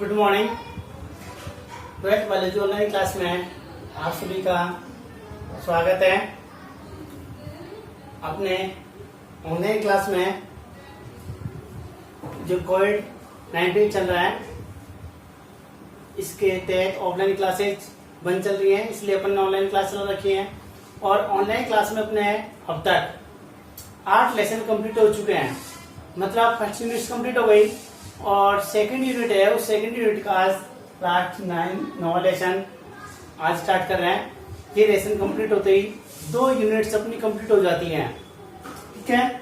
Good morning. Twelfth biology online class में आप सभी का स्वागत है। अपने ऑनलाइन क्लास में जो कोविड-19 चल रहा है इसके तहत ऑफलाइन क्लासेज बंद चल रही हैं, इसलिए अपन ने ऑनलाइन क्लास चला रखी है। और ऑनलाइन क्लास में अपने अब तक 8 लेसन कंप्लीट हो चुके हैं। मतलब फर्स्ट यूनिट कंप्लीट हो गई और सेकंड यूनिट है, उस सेकंड यूनिट का आज लास्ट 9 लेसन आज स्टार्ट कर रहे हैं। ये लेसन कंप्लीट होते ही 2 यूनिट्स अपनी कंप्लीट हो जाती हैं। ठीक है,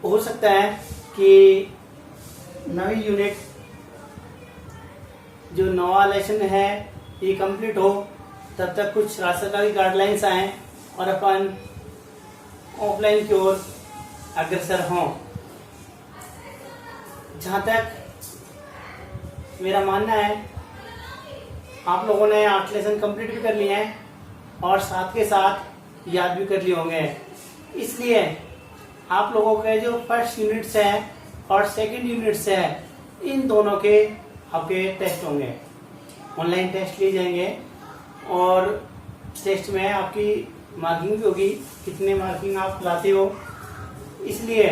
हो सकता है कि 9वीं यूनिट जो 9वां लेसन है ये कंप्लीट हो, तब तक कुछ राज्य सरकार की गाइडलाइंस आए और अपन ऑफलाइन की ओर अग्रसर हों। जहां तक मेरा मानना है, आप लोगों ने 8 लेसन कंप्लीट भी कर लिए हैं और साथ के साथ याद भी कर लिए होंगे। इसलिए आप लोगों के जो फर्स्ट यूनिट्स हैं और सेकंड यूनिट्स हैं, इन दोनों के आपके टेस्ट होंगे, ऑनलाइन टेस्ट लिए जाएंगे और टेस्ट में आपकी मार्किंग भी होगी, कितने मार्किंग आप लाते हो। इसलिए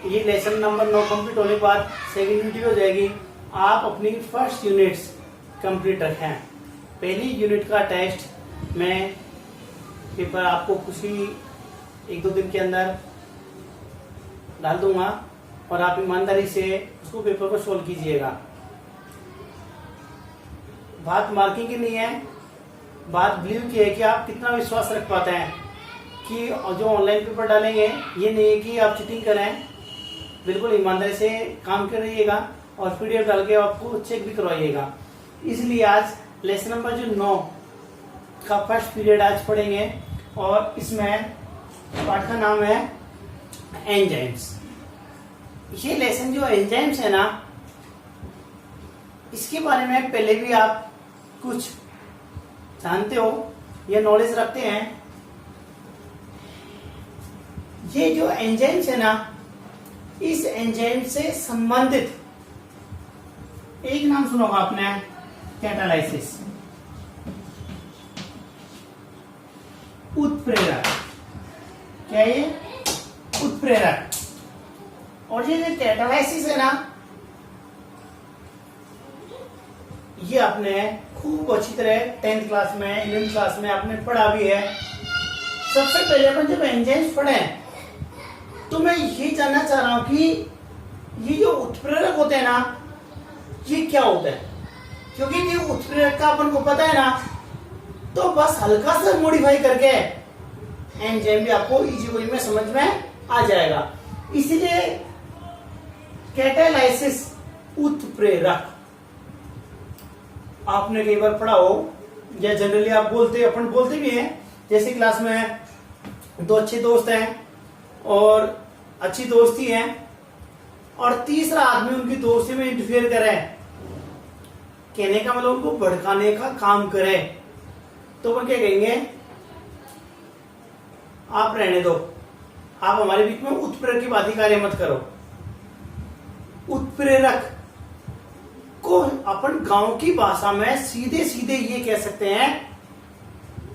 ये लेसन नंबर 9 कंप्लीट होने के बाद सेकंड यूनिट हो जाएगी। आप अपनी फर्स्ट यूनिट्स कंप्लीट रखें। पहली यूनिट का टेस्ट मैं पेपर आपको कुछ ही 1-2 दिन के अंदर डाल दूंगा और आप ईमानदारी से उसको पेपर को सोल्व कीजिएगा। बात मार्किंग की नहीं है, बात बिलीव की है कि आप कितना विश्वास रख पाते हैं कि जो ऑनलाइन पेपर डालेंगे ये नहीं है कि आप चीटिंग करें। बिल्कुल ईमानदारी से काम कर रहिएगा और पीडीएफ डाल के आपको चेक भी करवाइएगा। इसलिए आज लेसन नंबर जो 9 का फर्स्ट पीरियड आज पढ़ेंगे और इसमें पाठ का नाम है एंजाइम्स। ये लेसन जो एंजाइम्स है ना, इसके बारे में पहले भी आप कुछ जानते हो या नॉलेज रखते हैं। ये जो एंजाइम्स है ना, इस एंजाइम से संबंधित एक नाम सुना होगा आपने, कैटालाइसिस, उत्प्रेरक। क्या ये उत्प्रेरक? और ये जो कैटालाइसिस है ना, ये आपने खूब अच्छी तरह 10th क्लास में 11th क्लास में आपने पढ़ा भी है। सबसे पहले अपन जब एंजाइम्स पढ़े तो मैं ये जानना चाह रहा हूं कि ये जो उत्प्रेरक होते हैं ना, ये क्या होता है। क्योंकि ये उत्प्रेरक का अपन को पता है ना, तो बस हल्का सा मॉडिफाई करके एंजाइम भी आपको इजी वे में समझ में आ जाएगा। इसलिए कैटालाइसिस उत्प्रेरक आपने कई बार पढ़ा हो या जनरली आप अपन बोलते भी हैं। जैसे क्लास में 2 अच्छे दोस्त हैं और अच्छी दोस्ती है और तीसरा आदमी उनकी दोस्ती में इंटरफेयर करे, कहने का मतलब उनको भड़काने का काम करे, तो वो क्या कहेंगे, आप रहने दो, आप हमारे बीच में उत्प्रेरक की बात ही कार्य मत करो। उत्प्रेरक को अपन गांव की भाषा में सीधे सीधे ये कह सकते हैं,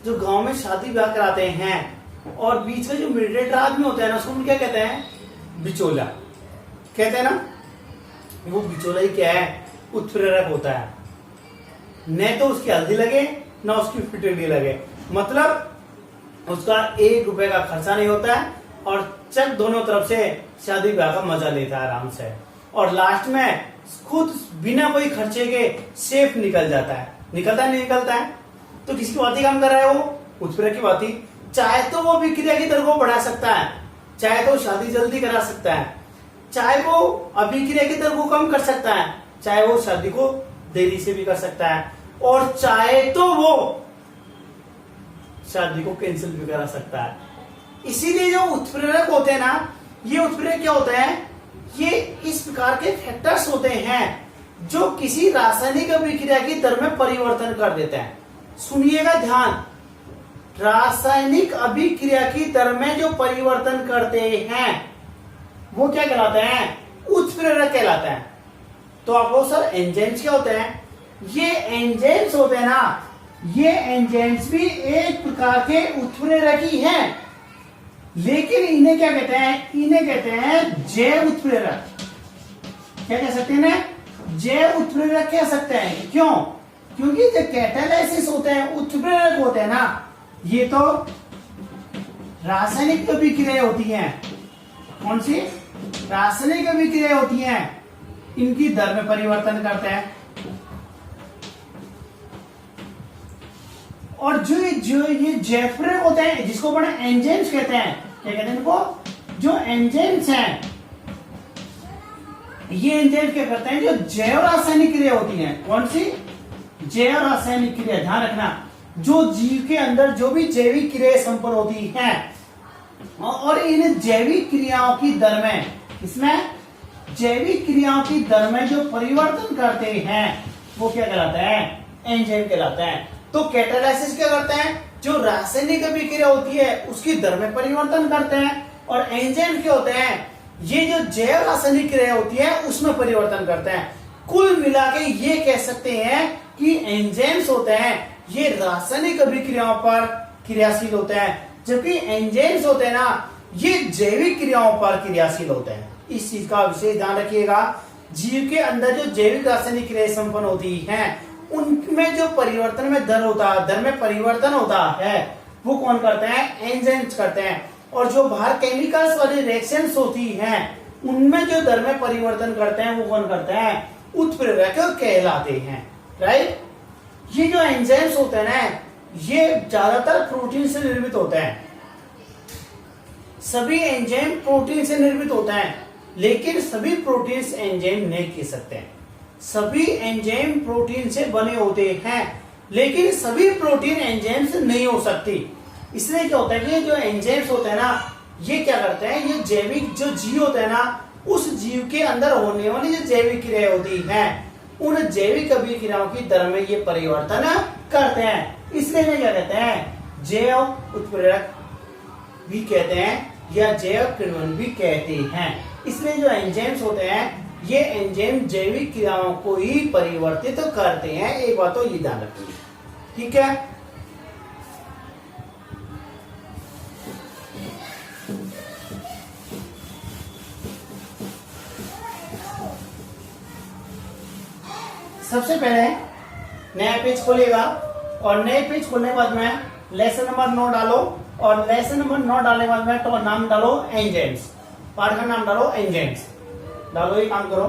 जो गांव में शादी ब्याह कराते हैं और बीच में जो मीडिएटर आदमी होता है ना, उसको क्या कहते हैं, बिचौला कहते हैं ना। वो बिचौला ही क्या है, उत्प्रेरक होता है। न तो उसकी हल्दी लगे न उसकी फिटड़ी लगे, मतलब उसका 1 रुपए का खर्चा नहीं होता है और चल दोनों तरफ से शादी ब्याह का मजा लेता है आराम से, और लास्ट में खुद बिना कोई खर्चे के सेफ निकल जाता है। निकलता है नहीं निकलता है, तो किसकी बात ही काम कर रहा है वो, उत्प्रेरक की बात ही। चाहे तो वो विक्रिया की दर को बढ़ा सकता है, चाहे तो शादी जल्दी करा सकता है, चाहे वो अभिक्रिया की दर को कम कर सकता है, चाहे वो शादी को देरी से भी कर सकता है, और चाहे तो वो शादी को कैंसिल भी करा सकता है। इसीलिए जो उत्प्रेरक होते हैं ना, ये उत्प्रेरक क्या होते हैं, ये इस प्रकार के फैक्टर्स होते हैं जो किसी रासायनिक अभिक्रिया की दर में परिवर्तन कर देते हैं। सुनिएगा ध्यान, रासायनिक अभिक्रिया की दर में जो परिवर्तन करते हैं वो क्या कहलाते हैं, उत्प्रेरक कहलाते हैं। तो आपको सर एंजाइम्स क्या होते हैं? ये एंजाइम्स होते हैं ना, ये एंजाइम्स भी एक प्रकार के उत्प्रेरक ही हैं, लेकिन इन्हें क्या कहते हैं? इन्हें कहते हैं जैव उत्प्रेरक। क्या कह सकते हैं ना? जैव उत्प्रेरक कह सकते हैं। क्यों? क्योंकि जो कैटालाइसिस होते हैं, उत्प्रेरक होते हैं ना, ये तो रासायनिक अभिक्रिया होती हैं। कौन सी? रासायनिक अभिक्रिया होती हैं, इनकी दर में परिवर्तन करते हैं। और जो ये जैव होते हैं, जिसको बड़े एंजाइम्स कहते हैं, क्या कहते हैं इनको? जो एंजाइम्स हैं, ये एंजाइम्स क्या करते हैं? जो जैव रासायनिक क्रिया होती है। कौन सी? जैव रासायनिक क्रिया। ध्यान रखना, जो जीव के अंदर जो भी जैविक क्रियाएं संपन्न होती हैं, और इन जैविक क्रियाओं की दर में, इसमें जैविक क्रियाओं की दर में जो परिवर्तन करते हैं, वो क्या कहलाता है? एंजाइम कहलाता है। तो कैटालाइसिस क्या करते हैं? जो रासायनिक अभिक्रिया होती है उसकी दर में परिवर्तन करते हैं। और एंजाइम क्या होते हैं? ये जो जैव रासायनिक क्रिया होती है उसमें परिवर्तन करते हैं। कुल मिला के ये कह सकते हैं कि एंजाइम्स होते हैं, ये रासायनिक अभिक्रियाओं पर क्रियाशील होते हैं, जबकि एंजाइम्स होते हैं ना, ये जैविक क्रियाओं पर क्रियाशील होते हैं। इस चीज का विशेष ध्यान रखिएगा। जीव के अंदर जो जैविक रासायनिक क्रियाएं संपन्न होती हैं, उनमें जो परिवर्तन में दर होता है, दर में परिवर्तन होता है, वो कौन करते हैं? एंजाइम्स करते हैं। और जो बाहर केमिकल्स वाली रिएक्शंस होती हैं, उनमें जो दर में परिवर्तन करते हैं, वो कौन करते हैं? उत्प्रेरक कहलाते हैं। राइट? ये जो एंजाइम्स होते हैं ना, ये ज्यादातर प्रोटीन से निर्मित होते हैं। सभी एंजाइम प्रोटीन से निर्मित होते हैं, लेकिन सभी प्रोटीन्स एंजाइम नहीं कह सकते हैं। सभी एंजाइम प्रोटीन से बने होते हैं, लेकिन सभी प्रोटीन एंजाइम से नहीं हो सकती। इसलिए क्या होता है कि जो एंजाइम्स होते हैं ना, ये क्या करते हैं? ये जैविक जो जीव होते हैं ना, उस जीव के अंदर होने वाली जो जैविक क्रिया होती है, उन जैविक अभिक्रियाओं की दर में ये परिवर्तन करते हैं। इसलिए ये क्या कहते हैं? जैव उत्प्रेरक भी कहते हैं, या जैव किण्वन भी कहते हैं। इसलिए जो एंजाइम्स होते हैं, ये एंजाइम जैविक क्रियाओं को ही परिवर्तित करते हैं। एक बात तो ये ध्यान रखिए, ठीक है? सबसे पहले नया पेज खोलिएगा, और नए पेज खोलने के बाद में लेसन नंबर 9 डालो, और लेसन नंबर 9 डालने के बाद में तो नाम डालो एंजाइम्स, पाठ का नाम डालो एंजाइम्स, डालो, ये काम करो।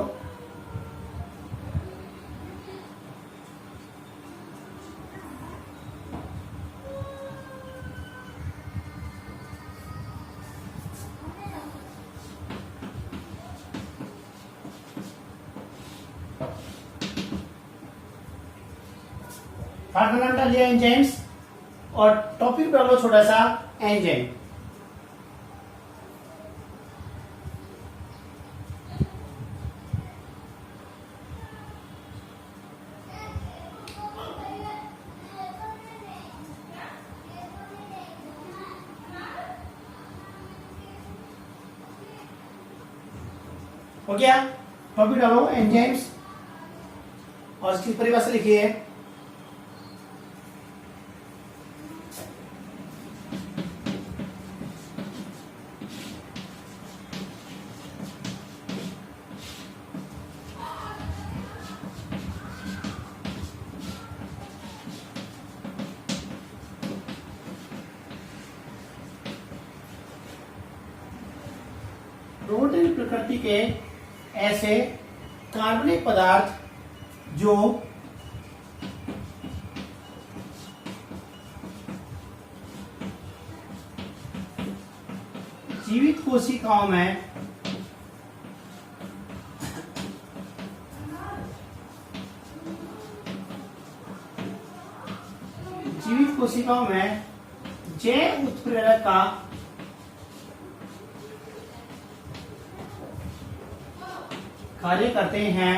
पाठ का नाम डाल दिया एंजाइम्स, और टॉपिक डालो छोटा सा एंजाइम। हो गया? टॉपिक डालो एंजाइम्स, और इसकी परिभाषा लिखिए। प्रोटीन प्रकृति के ऐसे कार्बनिक पदार्थ जो जीवित कोशिकाओं में जैव उत्प्रेरक का कार्य करते हैं,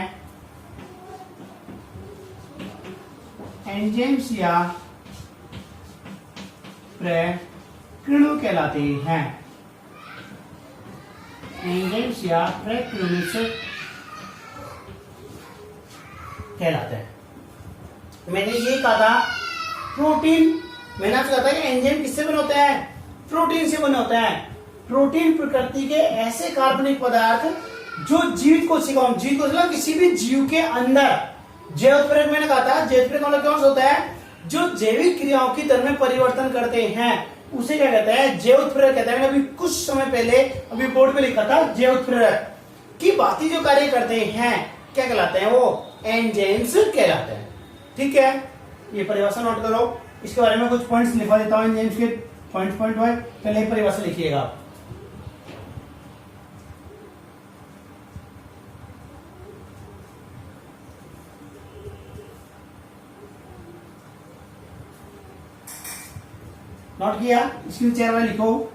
एंजाइम्स या प्रकीणु कहलाते हैं। एंजाइम्स या प्रकीणु कहलाता है। मैंने ये कहा था प्रोटीन, मैंने आपसे कहा था कि एंजाइम किससे बने होते हैं, प्रोटीन से बने होते हैं। प्रोटीन प्रकृति के ऐसे कार्बनिक पदार्थ जो जीवित कोशिकाओं, जीवित कोशिका किसी भी जीव के अंदर, जैव उत्प्रेरक मैंने कहा था, जैव उत्प्रेरक मतलब कौन सा होता है, जो जैविक क्रियाओं की दर में परिवर्तन करते हैं उसे क्या कहते हैं, जैव उत्प्रेरक कहते हैं। मैंने अभी कुछ समय पहले अभी बोर्ड पे लिखा था, जैव उत्प्रेरक की बातें जो कार्य करते हैं क्या कहलाते हैं, वो एंजाइम्स कहलाते हैं। ठीक है, ये परिभाषा नोट करो, इसके बारे में कुछ पॉइंट्स लिखवा देता हूं एंजाइम्स के, पॉइंट वाइज पहले परिभाषा लिखिएगा। नोट किया, इसकी चेयर में लिखो।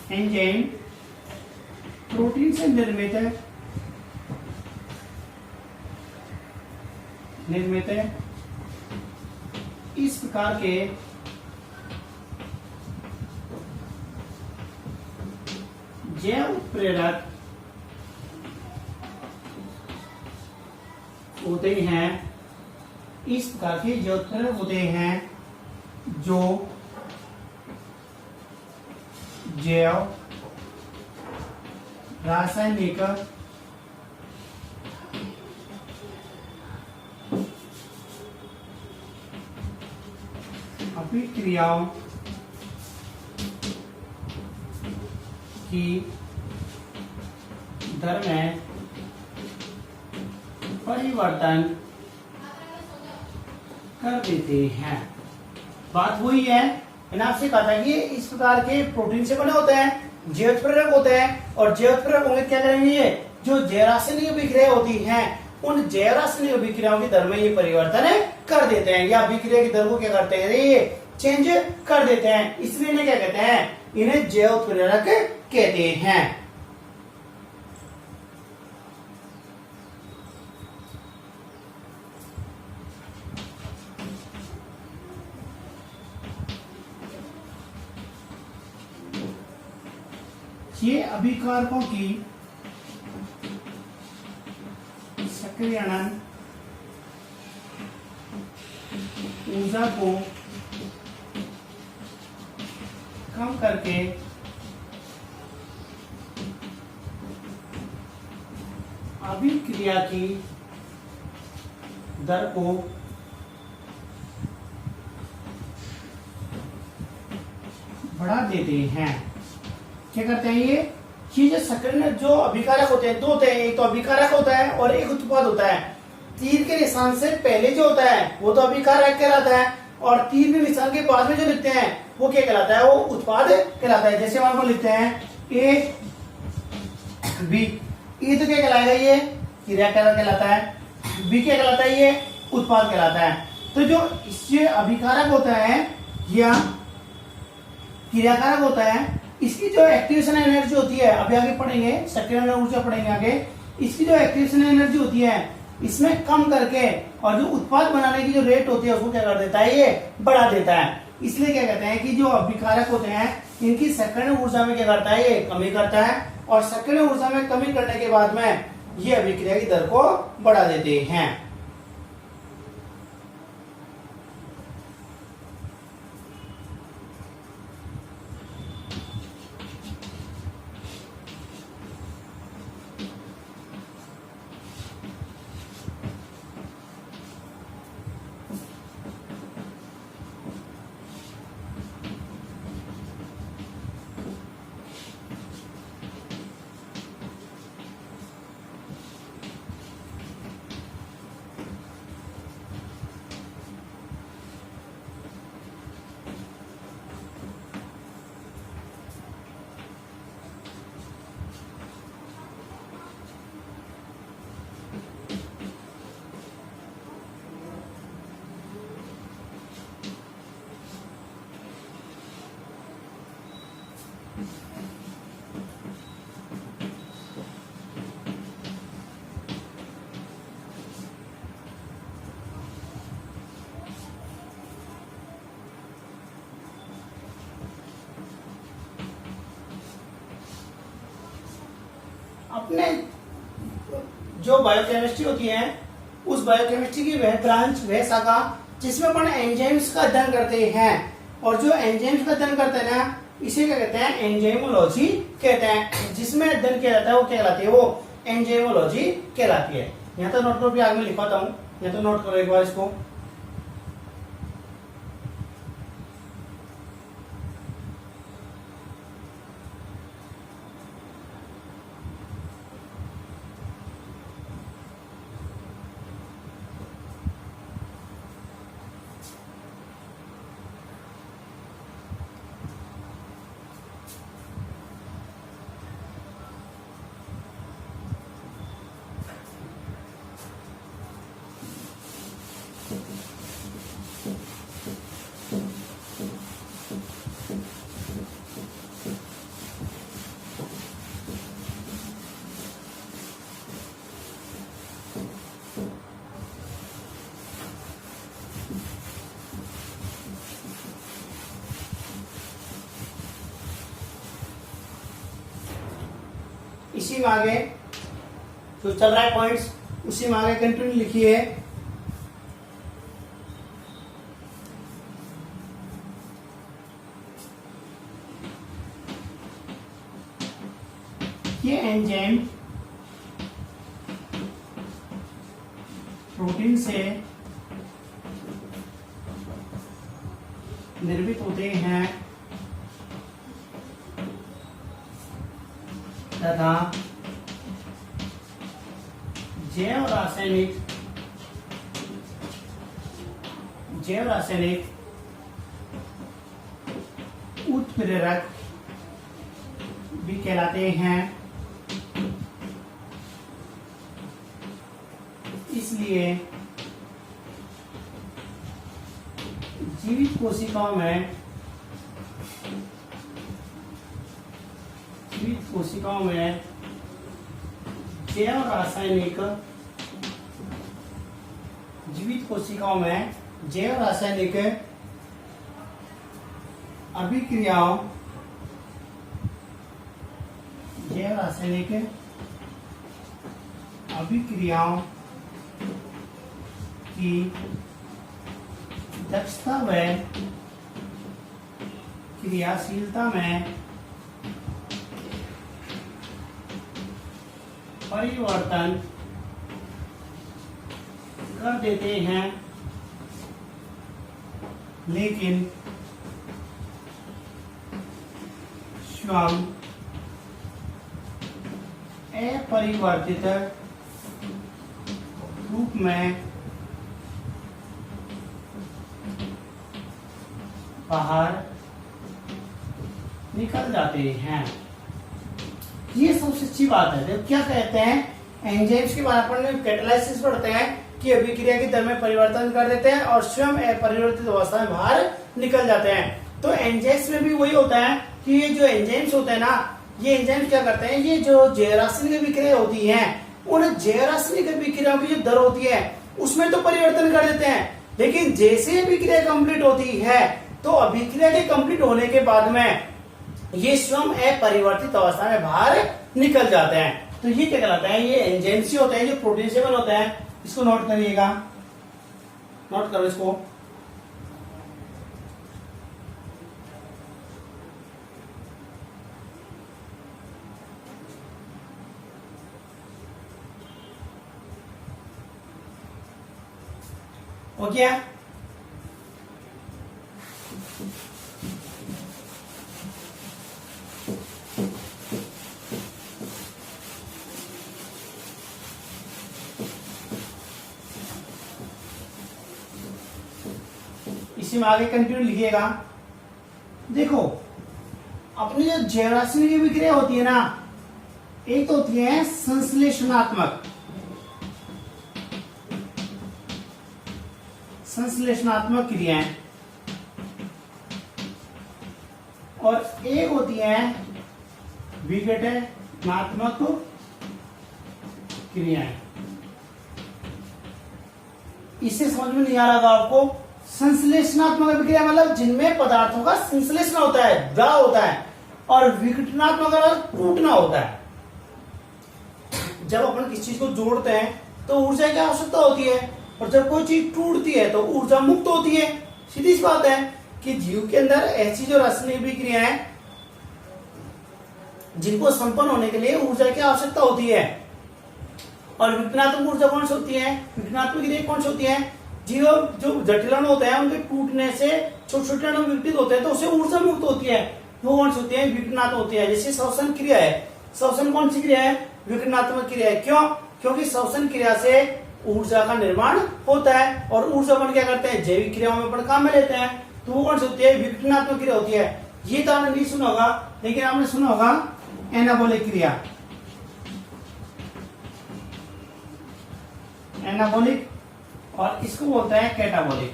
एंजाइम प्रोटीन से निर्मित इस प्रकार के जैव उत्प्रेरक होते हैं, इस प्रकार के जैव उत्प्रेरक होते हैं जो जैव रासायनिक अभिक्रियाओं की दर में परिवर्तन कर देते हैं। बात वही है, मैंने आपसे कहा था कि इस प्रकार के प्रोटीन से बने होते हैं, जैव उत्प्रेरक होते हैं, और जैव उत्प्रेरक होंगे क्या करेंगे, ये जो जैव रासायनिक अभिक्रिया होती हैं उन जैव रासायनिक अभिक्रियाओं की दर में ये परिवर्तन कर देते हैं, या अभिक्रिया की दर को क्या करते हैं, ये चेंज कर देते हैं। इसलिए इन्हें क्या कहते हैं, इन्हें जैव उत्प्रेरक कहते हैं। ये अभिकारकों की सक्रियण ऊर्जा को कम करके अभिक्रिया की दर को बढ़ा देते हैं। क्या करते हैं ये जो सक्रियण, जो अभिकारक होते हैं, दो होते हैं, एक तो अभिकारक होता है और एक उत्पाद होता है। तीर के निशान से पहले जो होता है वो तो अभिकारक कहलाता है, और तीर के निशान के बाद में जो लिखते हैं वो क्या कहलाता है, वो उत्पाद कहलाता है। जैसे हम लिखते हैं ए बी, ए तो क्या कहलाएगा, ये क्रिया कहलाता है, बी क्या कहलाता है, ये उत्पाद कहलाता है। तो जो इससे अभिकारक होता है या क्रियाकारक होता है, इसकी जो एक्टिवेशन एनर्जी होती है, अभी आगे पढ़ेंगे, सक्रियण ऊर्जा पढ़ेंगे आगे, इसकी जो एक्टिवेशन एनर्जी होती है इसमें कम करके, और जो उत्पाद बनाने की जो रेट होती है उसको क्या कर देता है, ये बढ़ा देता है। इसलिए क्या कहते हैं कि जो अभिकारक होते हैं इनकी सक्रियण ऊर्जा में क्या करता है, ये कमी करता है, और सक्रियण ऊर्जा में कमी करने के बाद में ये अभिक्रिया की दर को बढ़ा देते हैं। अपने जो बायोकेमिस्ट्री होती है उस बायोकेमिस्ट्री की वह ब्रांच, वह शाखा जिसमें अपन एंजाइम्स का अध्ययन करते हैं, और जो एंजाइम्स का अध्ययन करते हैं ना इसे क्या कहते हैं, एंजाइमोलॉजी कहते हैं। जिसमें अध्ययन किया जाता है वो क्या कहलाती है, वो एंजाइमोलॉजी कहलाती है। यहाँ तो नोट करो, आगे में लिखवाता हूँ, यहाँ तो नोट करो एक बार इसको। इसी में आगे जो चल रहा है पॉइंट्स, उसी में आगे कंटिन्यू लिखिए। ये एंजाइम प्रोटीन से निर्मित होते हैं तथा जैव रासायनिक उत्प्रेरक भी कहलाते हैं। इसलिए जीवित कोशिकाओं में जैव रासायनिक अभिक्रियाओं की दक्षता व क्रियाशीलता में परिवर्तन कर देते हैं, लेकिन स्वयं अपरिवर्तित रूप में बाहर निकल जाते हैं। ये सबसे अच्छी बात है। देखो क्या कहते हैं, एंजाइम्स के बारे में अपन कैटालाइसिस पढ़ते हैं कि अभिक्रिया की दर में परिवर्तन कर देते हैं और स्वयं अपरिवर्तित अवस्था में बाहर निकल जाते हैं। तो एंजाइम्स में भी वही होता है कि ये जो एंजाइम्स होते हैं ना, ये एंजाइम्स क्या करते हैं, ये जो जैव रासायनिक अभिक्रिया होती है उन जैव रासायनिक अभिक्रियाओं की जो दर होती है उसमें तो परिवर्तन कर देते हैं, लेकिन जैसे अभिक्रिया कंप्लीट होती है तो अभिक्रिया के कंप्लीट होने के बाद में ये स्वयं अपरिवर्तित अवस्था में बाहर निकल जाते हैं। तो ये क्या कहलाता है, ये एंजाइम्स होते हैं जो प्रोटीन से बने होते हैं। इसको नोट करिएगा, नोट करो इसको। ओके, इसी में आगे कंटिन्यू लिखिएगा। देखो अपनी जो जैव रासायनिक अभिक्रिया होती है ना, एक तो होती है संश्लेषणात्मक क्रियाएं और एक होती है विघटनात्मक क्रियाएं। इससे समझ में नहीं आ रहा था आपको? संश्लेषणात्मक अभिक्रिया मतलब जिनमें पदार्थों का संश्लेषण होता है, द्रव होता है, और विघटनात्मक मतलब टूटना होता है। जब अपन किसी चीज को जोड़ते हैं तो ऊर्जा की आवश्यकता होती है, और जब कोई चीज टूटती है तो ऊर्जा मुक्त होती है। सीधी सी बात है कि जीव के अंदर ऐसी जो रासायनिक अभिक्रियाएं जिनको संपन्न होने के लिए ऊर्जा की आवश्यकता होती है। और विकिरणात्मक ऊर्जा कौन सी होती है? विकिरणात्मक क्रिया कौन सी होती है? जीव जो जटिल अणु होते हैं उनके टूटने से छोटे छोटे अणु विघटित होते हैं तो उससे ऊर्जा मुक्त होती है। वो कौन सी होती है? विकिरणात्मक होती है। जैसे श्वसन क्रिया है, श्वसन कौन सी क्रिया है? विकिरणात्मक क्रिया है। क्यों? क्योंकि श्वसन क्रिया से ऊर्जा का निर्माण होता है, और ऊर्जा अपन क्या करते हैं? जैविक क्रियाओं में अपन काम में लेते हैं, तो वो कौन सी होती है? विकिरणात्मक क्रिया होती है। ये तो आपने नहीं सुना होगा, लेकिन आपने सुना होगा एनाबॉलिक क्रिया। एनाबॉलिक, और इसको बोलते हैं कैटाबॉलिक।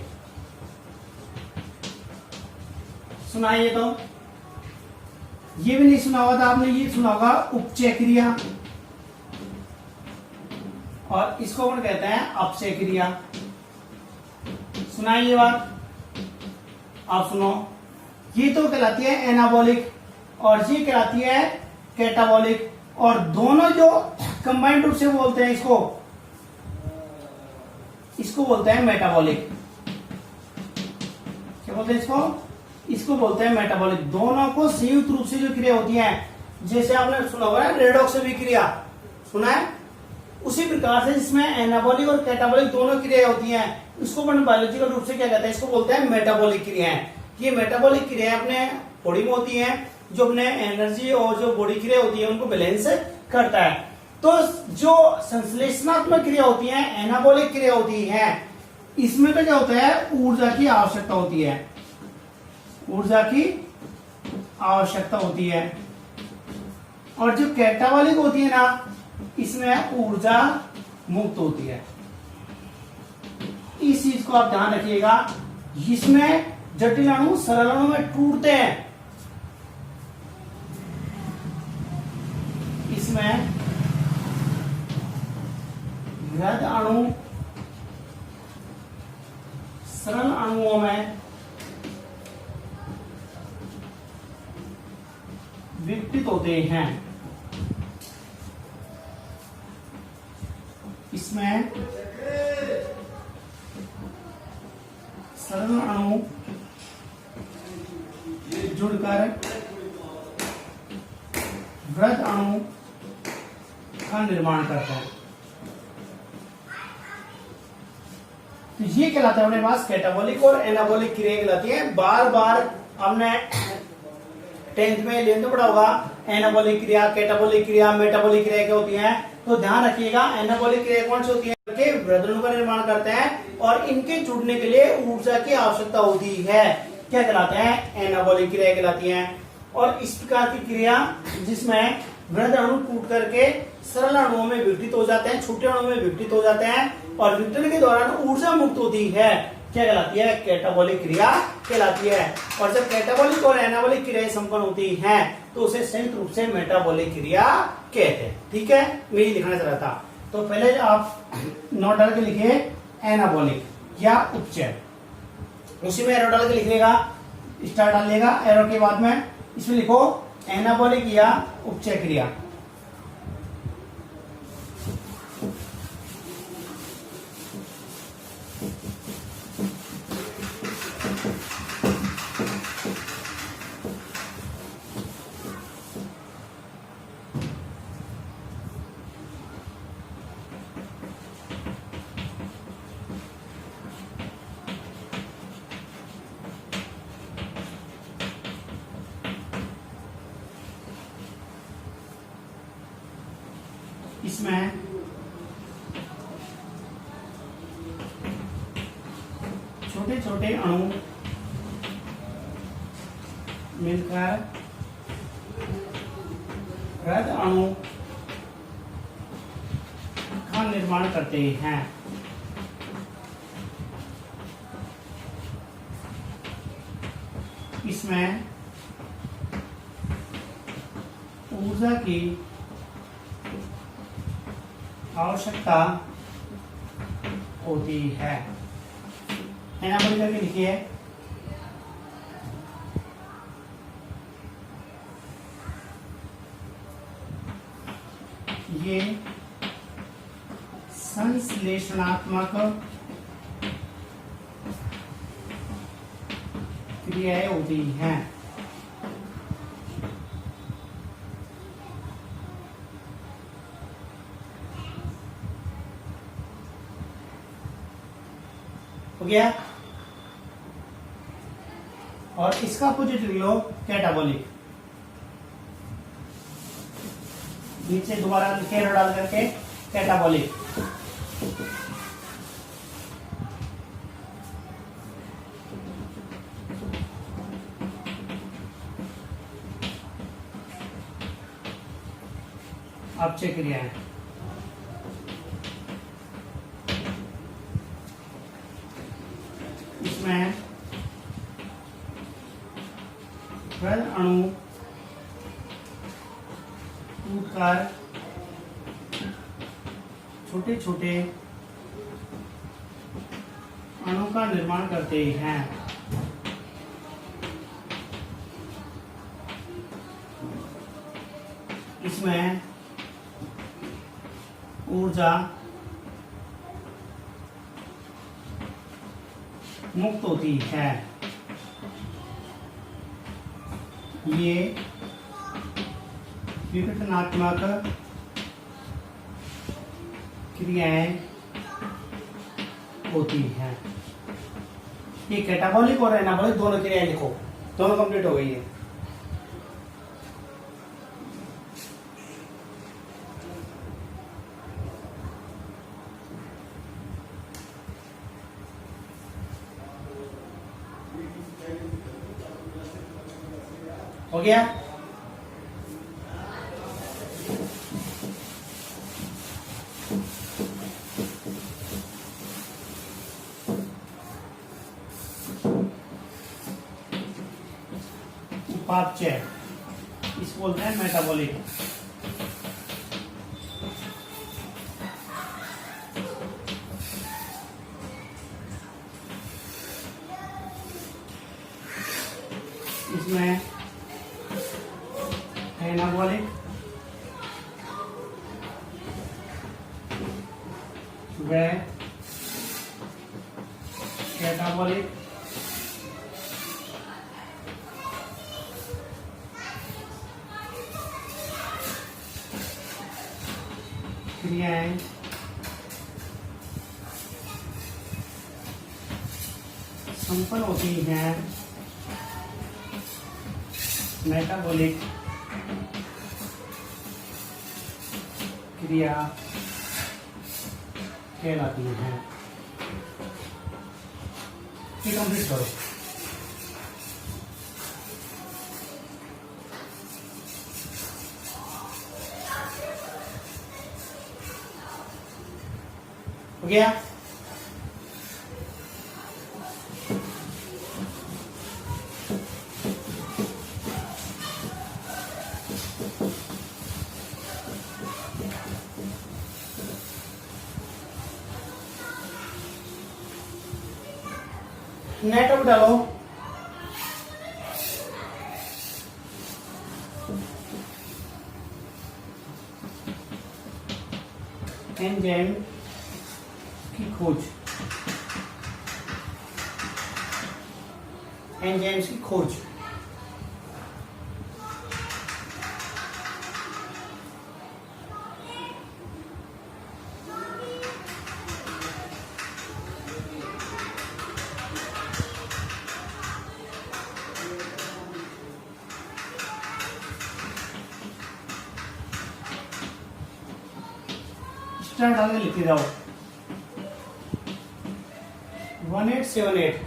सुनाइए तो, ये भी नहीं सुना होगा तो आपने ये सुना होगा उपचय क्रिया, और इसको अपन कहते हैं अपचय क्रिया। सुनाइए ये बात, आप सुनो। ये तो कहलाती है एनाबॉलिक और ये कहलाती है कैटाबॉलिक, और दोनों जो कंबाइंड रूप से बोलते हैं इसको बोलते हैं मेटाबॉलिक। क्या बोलते हैं इसको? इसको बोलते हैं मेटाबॉलिक। दोनों को संयुक्त रूप से जो क्रिया होती है, जैसे आपने सुना होगा रेडॉक्स अभिक्रिया, सुना है? उसी प्रकार से जिसमें एनाबॉलिक और कैटाबॉलिक दोनों क्रियाएं होती हैं, इसको अपन बायोलॉजिकल रूप से क्या कहते हैं? इसको बोलते हैं मेटाबॉलिक क्रियाएं। ये मेटाबॉलिक क्रियाएं अपने बॉडी में होती हैं, जो अपने एनर्जी और जो बॉडी क्रिया होती है उनको बैलेंस करता है। तो जो संश्लेषणात्मक क्रिया होती है, एनाबॉलिक क्रिया होती है, इसमें तो क्या होता है? ऊर्जा की आवश्यकता होती है। ऊर्जा की आवश्यकता होती है। और जो कैटाबॉलिक होती है ना, इसमें ऊर्जा मुक्त होती है। इस चीज को आप ध्यान रखिएगा। इसमें जटिल अणु सरल अणु में टूटते हैं, इसमें वृहद अणु सरल अणुओं में विघटित होते हैं। इसमें सरल अणु जुड़कर वृहद अणु का निर्माण करता है। तो ये कहलाता है अपने पास कैटाबॉलिक और एनाबॉलिक क्रिया कहलाती है। बार बार हमने 10th में लेन तो पढ़ा होगा एनाबॉलिक क्रिया, कैटाबॉलिक क्रिया, मेटाबॉलिक क्रिया क्या होती है। तो ध्यान रखिएगा, एनाबॉलिक क्रिया कौन सी होती है? के वृहद अणु का निर्माण करते हैं और इनके जुड़ने के लिए ऊर्जा की आवश्यकता होती है। क्या कहलाते हैं? एनाबॉलिक क्रिया कहलाती है। और इस प्रकार की क्रिया जिसमें वृहद अणु टूट करके सरल अणुओं में विघटित हो जाते हैं, छोटे अणुओं में विघटित हो जाते हैं, और विघटन के दौरान ऊर्जा मुक्त होती है। क्या कहलाती है? कैटाबॉलिक क्रिया कहलाती है। और जब कैटाबॉलिक और एनाबॉलिक क्रियाएं संपन्न होती हैं तो उसे संयुक्त रूप से मेटाबॉलिक क्रिया कहते हैं। ठीक है, मैं ये लिखना चाह रहा था। तो पहले आप नोट डाल के लिखिए एनाबॉलिक या उपचय, उसी में एरो डाल के लिखिएगा, स्टार डालिएगा एरो के बाद में, इसमें लिखो एनाबॉलिक या उपचय क्रिया। इसमें छोटे छोटे अणु मिलकर वृहद अणु का निर्माण करते हैं। इसमें ऊर्जा की आवश्यकता होती है। एनाबॉलिक करके लिखिए ये संश्लेषणात्मक क्रियाएं होती हैं। हो गया। और इसका अपोजिट लिख लो कैटाबॉलिक। नीचे दोबारा एरो डाल करके कैटाबॉलिक। अब चेक क्रियाएं इसमें अणु टूटकर छोटे छोटे अणु का निर्माण करते हैं। इसमें ऊर्जा मुक्त होती है। ये विघटनात्मक क्रियाएं होती हैं। ये कैटाबॉलिक और एनाबॉलिक दोनों क्रियाएं लिखो, दोनों कंप्लीट हो गई है। हो गया। उपापचय इसको बोलते हैं मेटाबॉलिक। इसमें एनाबॉलिक व कैटाबॉलिक क्रियाएं संपन्न होती हैं। मेटाबॉलिक क्रिया कहलाती हैं। ये कंप्लीट करो। हो गया। नेट अब डालो। एंजाइम की खोज, एंजाइम्स की खोज। स्टार डाल के लिखते जाओ। 1878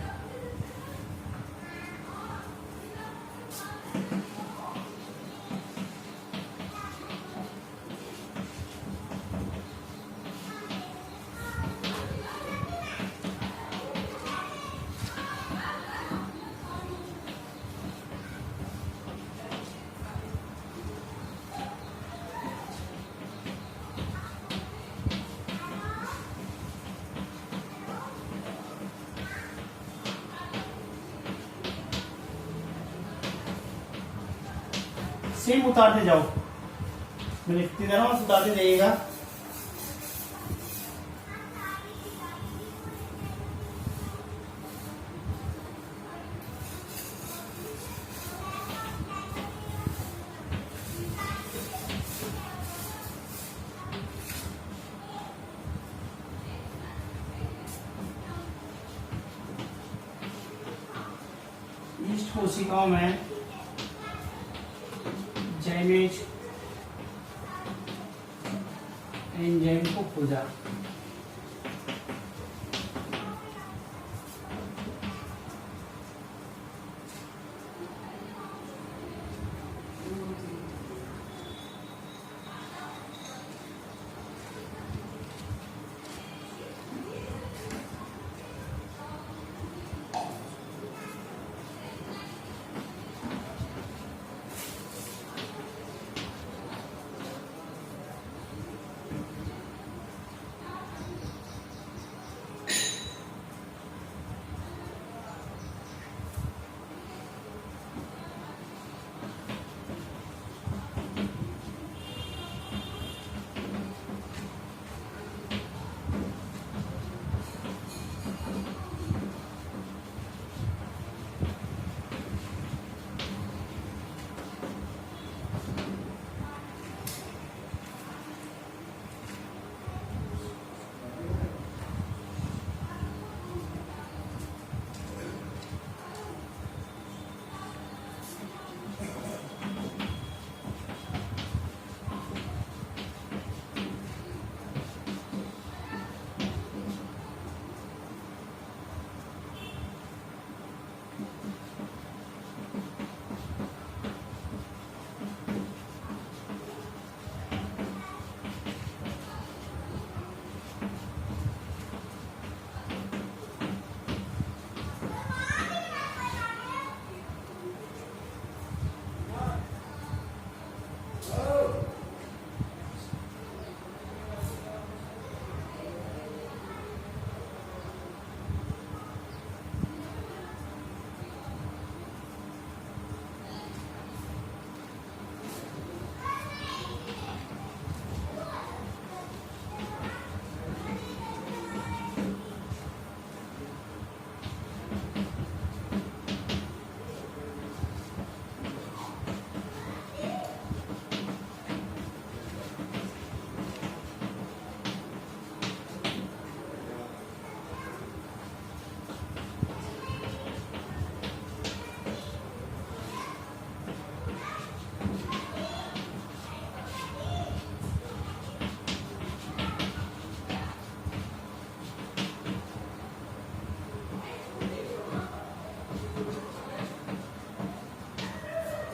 सेम उतारते जाओ। मैं लिखते जा रहा हूँ, उतारते जाइएगा। कोशिकाओं में जैमेज एंजाइम को खोजा।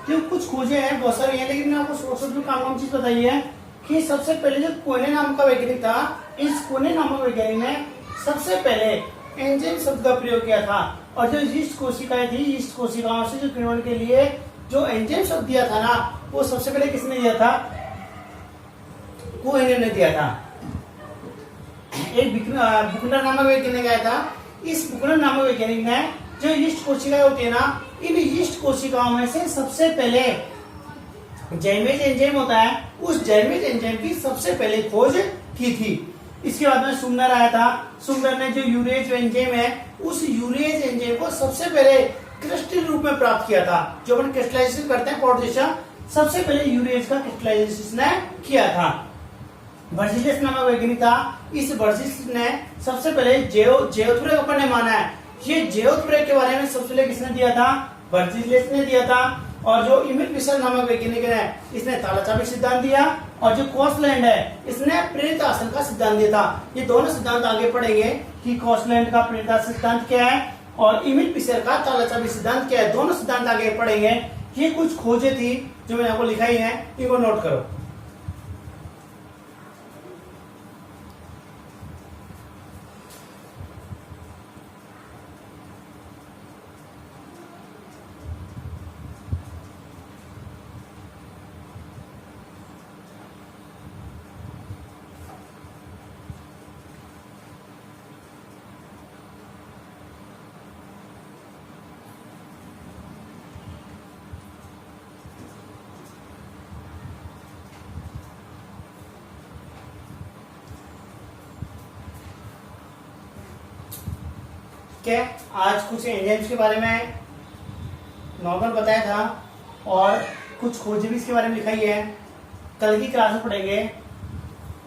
जो कुछ खोजे हैं बहुत सारी हैं, लेकिन मैंने आपको शॉर्ट में काम चीज बताई है कि सबसे पहले जो कोने नाम का वैज्ञानिक था, इस कोने नामक वैज्ञानिक ने सबसे पहले एंजाइम शब्द का प्रयोग किया था। और जो यीस्ट कोशिकाएं थी, यीस्ट कोशिकाओं से जो किण्वन के लिए जो एंजाइम शब्द दिया था ना, वो सबसे पहले किसने दिया था? कोहेन ने दिया था। एक बुकनर नामक वैज्ञानिक आया था। इस बुकनर नामक वैज्ञानिक ने जो यीस्ट कोशिकाएं होती है ना, इन यीस्ट कोशिकाओं में से सबसे पहले जैमेज एंजाइम होता है, उस जैमेज एंजाइम की सबसे पहले खोज की थी। इसके बाद में सुमनर आया था। सुमनर ने जो यूरेज एंजाइम है, उस यूरेज एंजाइम को सबसे पहले क्रिस्टल रूप में प्राप्त किया था। जो अपन क्रिस्टलाइजेशन करते हैं पाउडर जैसा, सबसे पहले यूरेज का क्रिस्टलाइजेशन ने किया था। बर्जीलियस नामक वैज्ञानिक था। इस बर्जीलियस ने सबसे पहले जेओथुरे अपन ने माना है। ये जेओथुरे के बारे में सबसे पहले किसने दिया था? बर्जीलियस ने दिया था। और जो इमिल फिशर नामक वैज्ञानिक है, इसने तालाचाबिक सिद्धांत दिया। और जो कॉस्टलैंड है, इसने प्रेरित आसन का सिद्धांत दिया था। ये दोनों सिद्धांत आगे पढ़ेंगे कि कॉस्टलैंड का प्रेरित आसन सिद्धांत क्या है और इमिल फिशर का तालाचाबिक सिद्धांत क्या है। दोनों सिद्धांत आगे पढ़ेंगे। ये कुछ खोजें थी जो मैंने आपको लिखाई है, इनको नोट करो। क्या आज कुछ एंजाइम्स के बारे में नॉर्मल बताया था और कुछ खोजें भी इसके बारे में लिखाई है। कल की क्लास में पढ़ेंगे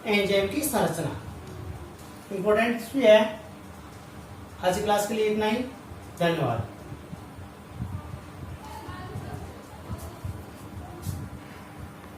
एंजाइम की संरचना, इंपॉर्टेंट भी है। आज की क्लास के लिए इतना ही। धन्यवाद।